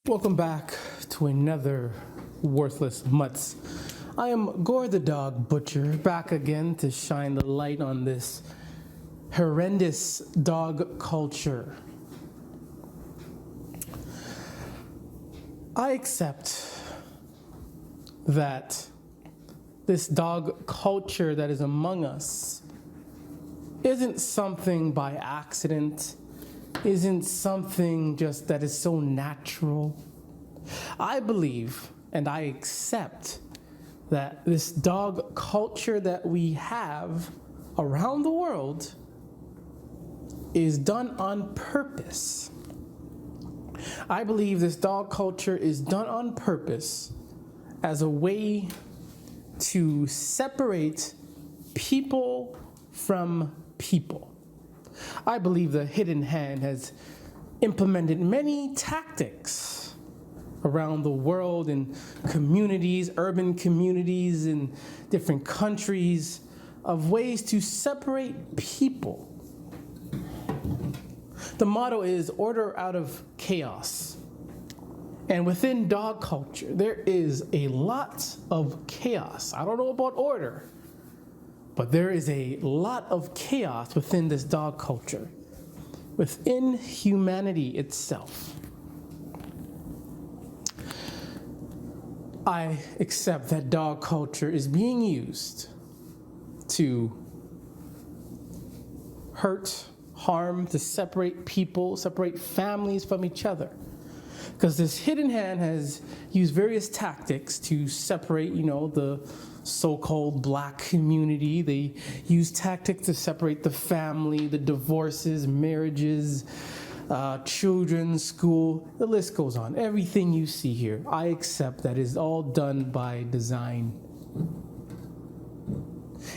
Welcome back to another Worthless Mutts. I am Gore the Dog Butcher, back again to shine the light on this horrendous dog culture. I accept that this dog culture that is among us isn't something by accident, isn't something just that is so natural. I believe and I accept that this dog culture that we have around the world is done on purpose. I believe this dog culture is done on purpose as a way to separate people from people. I believe the hidden hand has implemented many tactics around the world in communities, urban communities in different countries, of ways to separate people. The motto is order out of chaos. And within dog culture, there is a lot of chaos. I don't know about order, but there is a lot of chaos within this dog culture, within humanity itself. I accept that dog culture is being used to hurt, harm, to separate people, separate families from each other. Because this hidden hand has used various tactics to separate, the so-called black community. They use tactics to separate the family, the divorces, marriages, children, school, the list goes on. Everything you see here, I accept that is all done by design.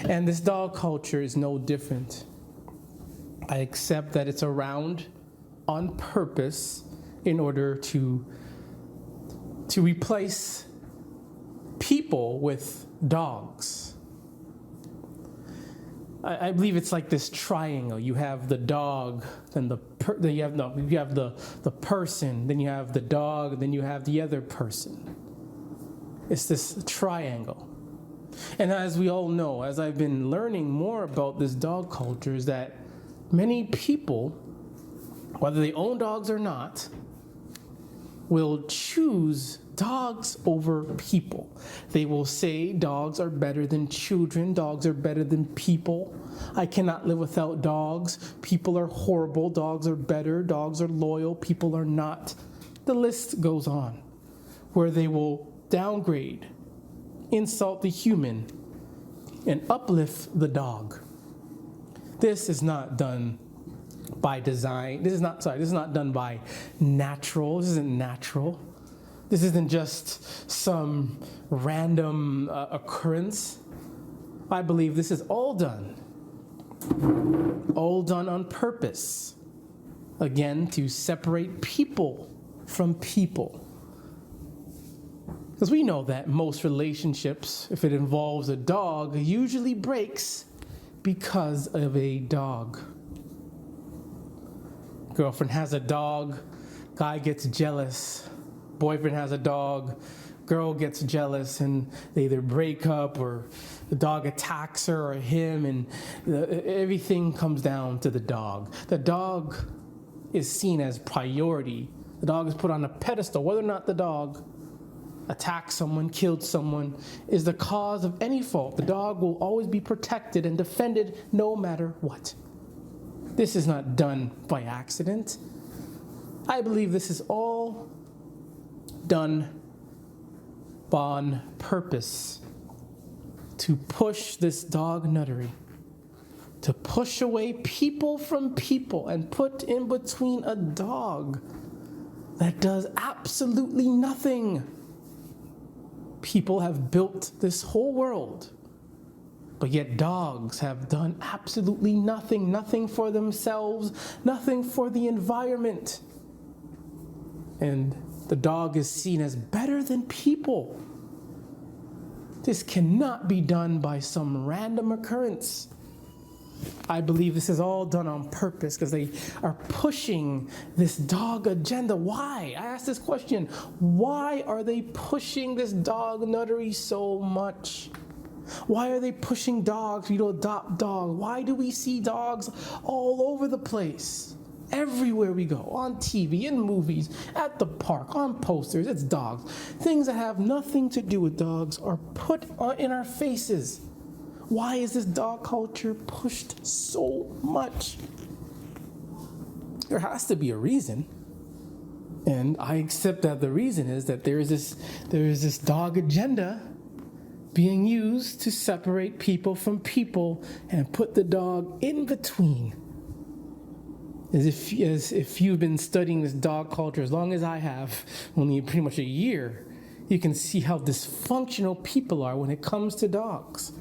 And this dog culture is no different. I accept that it's around on purpose in order to replace people with dogs. I believe it's like this triangle. You have the dog, then you have the person, then you have the dog, then you have the other person. It's this triangle. And as we all know, as I've been learning more about this dog culture, is that many people, whether they own dogs or not, will choose dogs over people. They will say dogs are better than children, dogs are better than people. I cannot live without dogs. People are horrible, dogs are better, dogs are loyal, people are not. The list goes on, where they will downgrade, insult the human, and uplift the dog. This is not done by design. This is not done by natural. This isn't natural. This isn't just some random occurrence. I believe this is all done on purpose. Again, to separate people from people. Because we know that most relationships, if it involves a dog, usually breaks because of a dog. Girlfriend has a dog, guy gets jealous. Boyfriend has a dog, girl gets jealous, and they either break up or the dog attacks her or him, and everything comes down to the dog. The dog is seen as priority. The dog is put on a pedestal. Whether or not the dog attacked someone, killed someone, is the cause of any fault. The dog will always be protected and defended no matter what. This is not done by accident. I believe this is all done on purpose to push this dog nuttery, to push away people from people and put in between a dog that does absolutely nothing. People have built this whole world, but yet dogs have done absolutely nothing, nothing for themselves, nothing for the environment. And the dog is seen as better than people. This cannot be done by some random occurrence. I believe this is all done on purpose because they are pushing this dog agenda. Why? I ask this question. Why are they pushing this dog nuttery so much? Why are they pushing dogs for you to adopt dogs? Why do we see dogs all over the place? Everywhere we go, on TV, in movies, at the park, on posters, it's dogs. Things that have nothing to do with dogs are put in our faces. Why is this dog culture pushed so much? There has to be a reason. And I accept that the reason is that there is this dog agenda being used to separate people from people and put the dog in between. As if you've been studying this dog culture as long as I have, only pretty much a year, you can see how dysfunctional people are when it comes to dogs.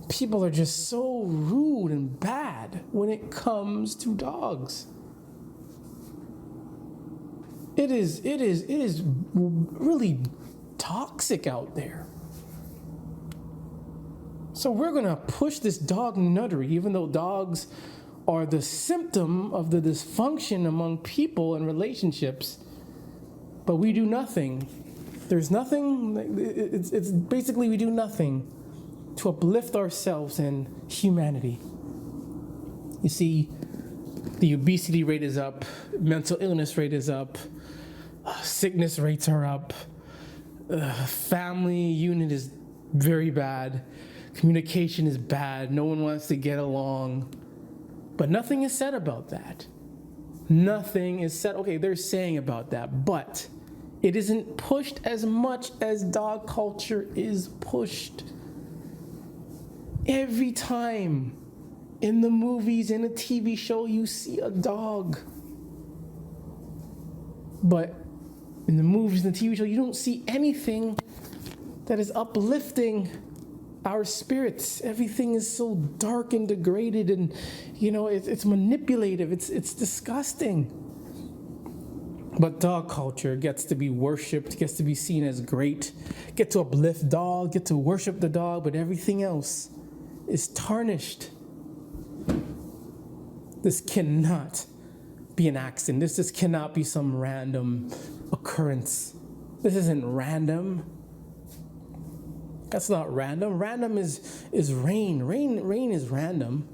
People are just so rude and bad when it comes to dogs. It is really toxic out there. So we're going to push this dog nuttery, even though dogs are the symptom of the dysfunction among people and relationships, but we do nothing. There's nothing, it's basically we do nothing to uplift ourselves and humanity. You see, the obesity rate is up, mental illness rate is up, sickness rates are up, family unit is very bad, communication is bad, no one wants to get along, but nothing is said about that. Nothing is said, okay, they're saying about that, but it isn't pushed as much as dog culture is pushed. Every time in the movies, in a TV show, you see a dog. But in the movies and the TV show, you don't see anything that is uplifting our spirits. Everything is so dark and degraded, and it's manipulative. It's disgusting. But dog culture gets to be worshipped, gets to be seen as great, get to uplift dog, get to worship the dog, but everything else is tarnished. This cannot be an accident. This just cannot be some random occurrence. This isn't random. That's not random. Random is rain. Rain is random.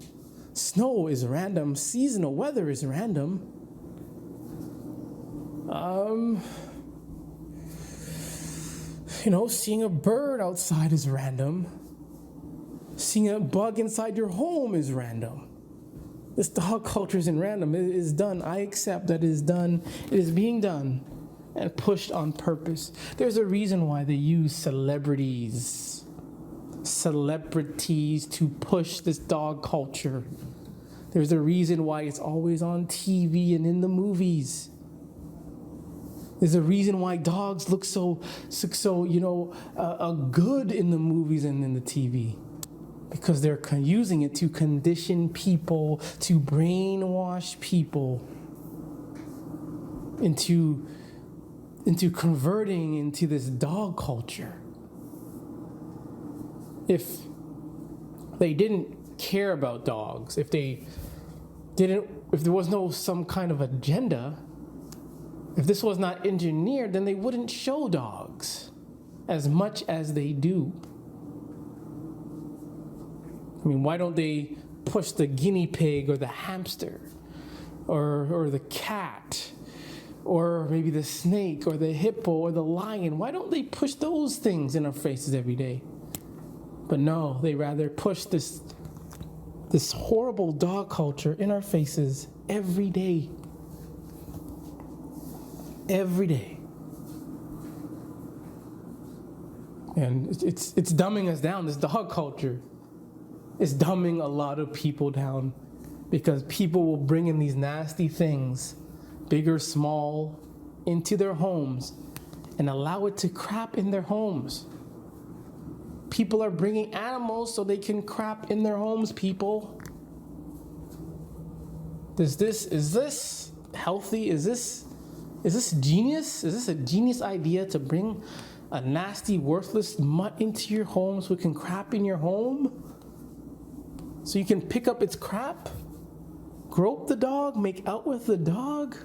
Snow is random. Seasonal weather is random. Seeing a bird outside is random. Seeing a bug inside your home is random. This dog culture isn't random. It is done. I accept that it is done. It is being done and pushed on purpose. There's a reason why they use celebrities to push this dog culture. There's a reason why it's always on TV and in the movies. There's a reason why dogs look so good in the movies and in the TV. Because they're using it to condition people, to brainwash people into converting into this dog culture. If they didn't care about dogs, if there was no some kind of agenda, if this was not engineered, then they wouldn't show dogs as much as they do. I mean, why don't they push the guinea pig or the hamster or the cat or maybe the snake or the hippo or the lion? Why don't they push those things in our faces every day? But no, they rather push this horrible dog culture in our faces every day. Every day. And it's dumbing us down, this dog culture. It's dumbing a lot of people down because people will bring in these nasty things, big or small, into their homes and allow it to crap in their homes. People are bringing animals so they can crap in their homes, people. Is this healthy? Is this genius? Is this a genius idea to bring a nasty, worthless mutt into your home so it can crap in your home? So you can pick up its crap, grope the dog, make out with the dog.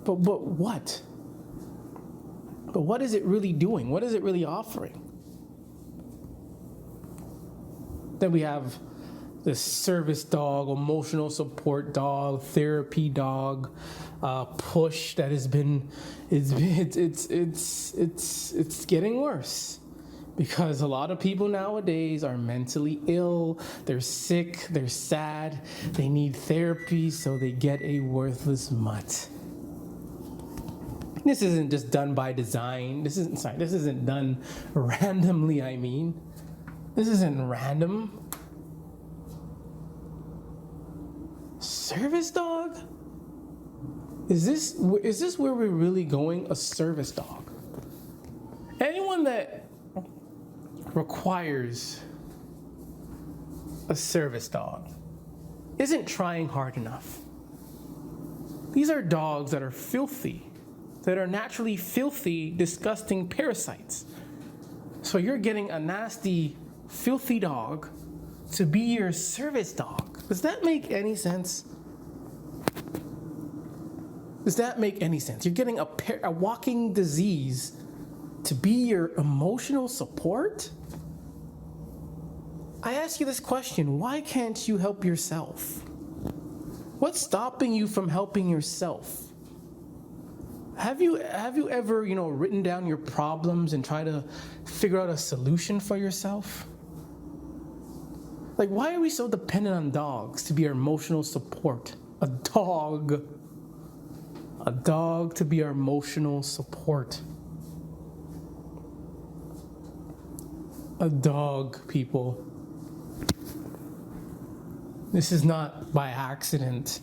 But what? But what is it really doing? What is it really offering? Then we have the service dog, emotional support dog, therapy dog, push that has been, it's getting worse. Because a lot of people nowadays are mentally ill, they're sick, they're sad, they need therapy, so they get a worthless mutt. This isn't just done by design. This isn't done randomly, I mean. This isn't random. Service dog? Is this where we're really going? A service dog? Anyone that requires a service dog isn't trying hard enough. These are dogs that are filthy, that are naturally filthy, disgusting parasites. So you're getting a nasty, filthy dog to be your service dog. Does that make any sense? Does that make any sense? You're getting a walking disease to be your emotional support? I ask you this question, why can't you help yourself? What's stopping you from helping yourself? Have you ever, written down your problems and try to figure out a solution for yourself? Like, why are we so dependent on dogs to be our emotional support? A dog to be our emotional support. A dog, people. This is not by accident.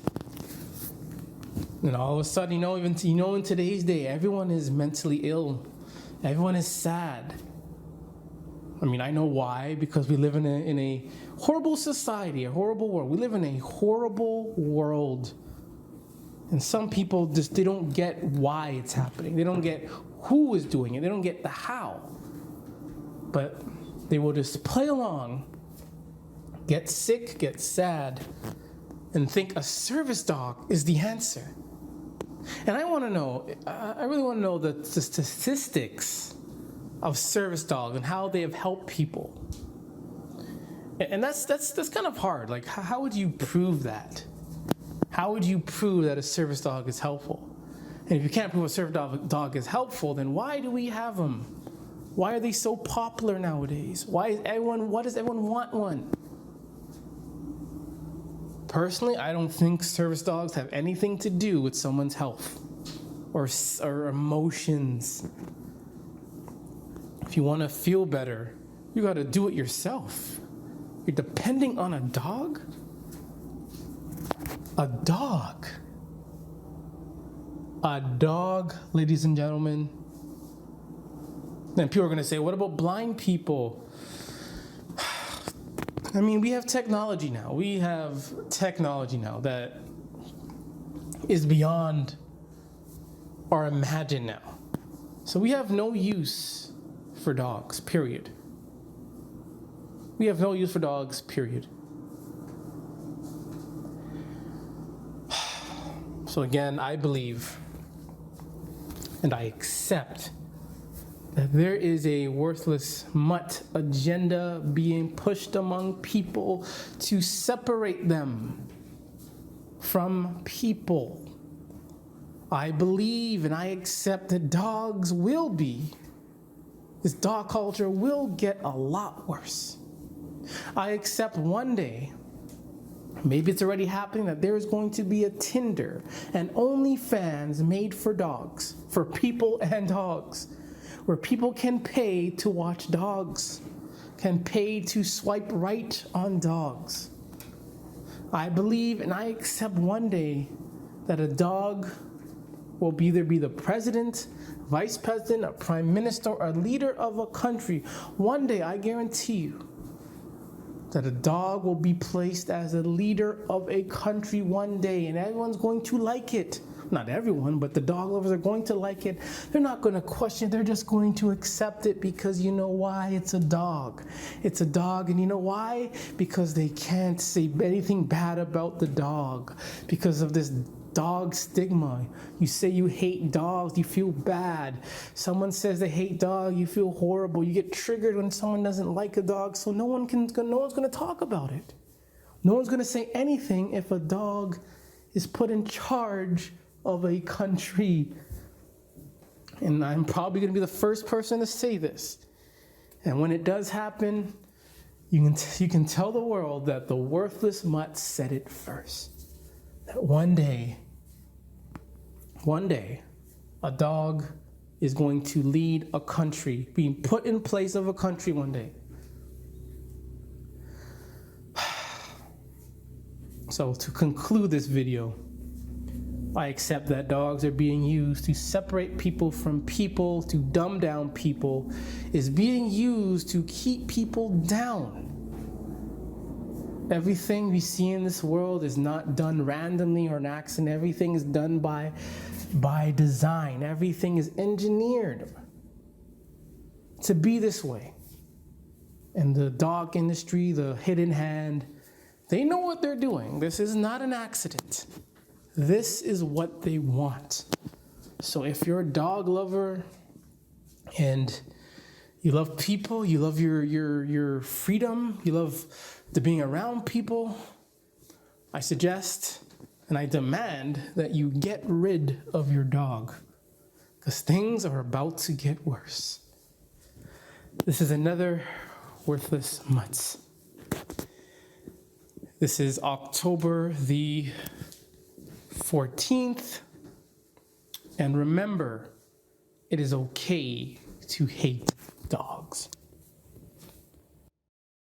And all of a sudden, in today's day, everyone is mentally ill. Everyone is sad. I mean, I know why, because we live in a horrible society, a horrible world. We live in a horrible world. And some people they don't get why it's happening. They don't get who is doing it. They don't get the how. But they will just play along, get sick, get sad, and think a service dog is the answer. And I really want to know the statistics of service dogs and how they have helped people. And that's kind of hard. Like, how would you prove that? How would you prove that a service dog is helpful? And if you can't prove a service dog is helpful, then why do we have them? Why are they so popular nowadays? Why does everyone want one? Personally, I don't think service dogs have anything to do with someone's health or emotions. If you want to feel better, you got to do it yourself. You're depending on a dog? A dog. A dog, ladies and gentlemen. Then people are going to say, what about blind people? I mean, we have technology now. We have technology now that is beyond our imagine now. So we have no use for dogs, period. We have no use for dogs, period. So again, I believe and I accept that there is a worthless mutt agenda being pushed among people to separate them from people. I believe and I accept that this dog culture will get a lot worse. I accept one day, maybe it's already happening, that there is going to be a Tinder and OnlyFans made for dogs, for people and dogs, where people can pay to watch dogs, can pay to swipe right on dogs. I believe and I accept one day that a dog will either be the president, vice president, a prime minister, or a leader of a country. One day, I guarantee you, that a dog will be placed as a leader of a country one day, and everyone's going to like it. not everyone, but the dog lovers are going to like it. They're not going to question it. They're just going to accept it because you know why? It's a dog. It's a dog, and you know why? Because they can't say anything bad about the dog because of this dog stigma. You say you hate dogs, you feel bad. Someone says they hate dog, you feel horrible. You get triggered when someone doesn't like a dog, so no one's going to talk about it. No one's going to say anything if a dog is put in charge of a country. And I'm probably going to be the first person to say this. And when it does happen, you can tell the world that the worthless Mutts said it first. That one day, a dog is going to lead a country, being put in place of a country one day. So to conclude this video, I accept that dogs are being used to separate people from people, to dumb down people, is being used to keep people down. Everything we see in this world is not done randomly or an accident. Everything is done by design. Everything is engineered to be this way. And the dog industry, the hidden hand, they know what they're doing. This is not an accident. This is what they want. So if you're a dog lover and you love people, you love your freedom, you love the being around people, I suggest and I demand that you get rid of your dog, because things are about to get worse. This is another worthless Mutts. This is October the 14th. And remember, it is okay to hate dogs.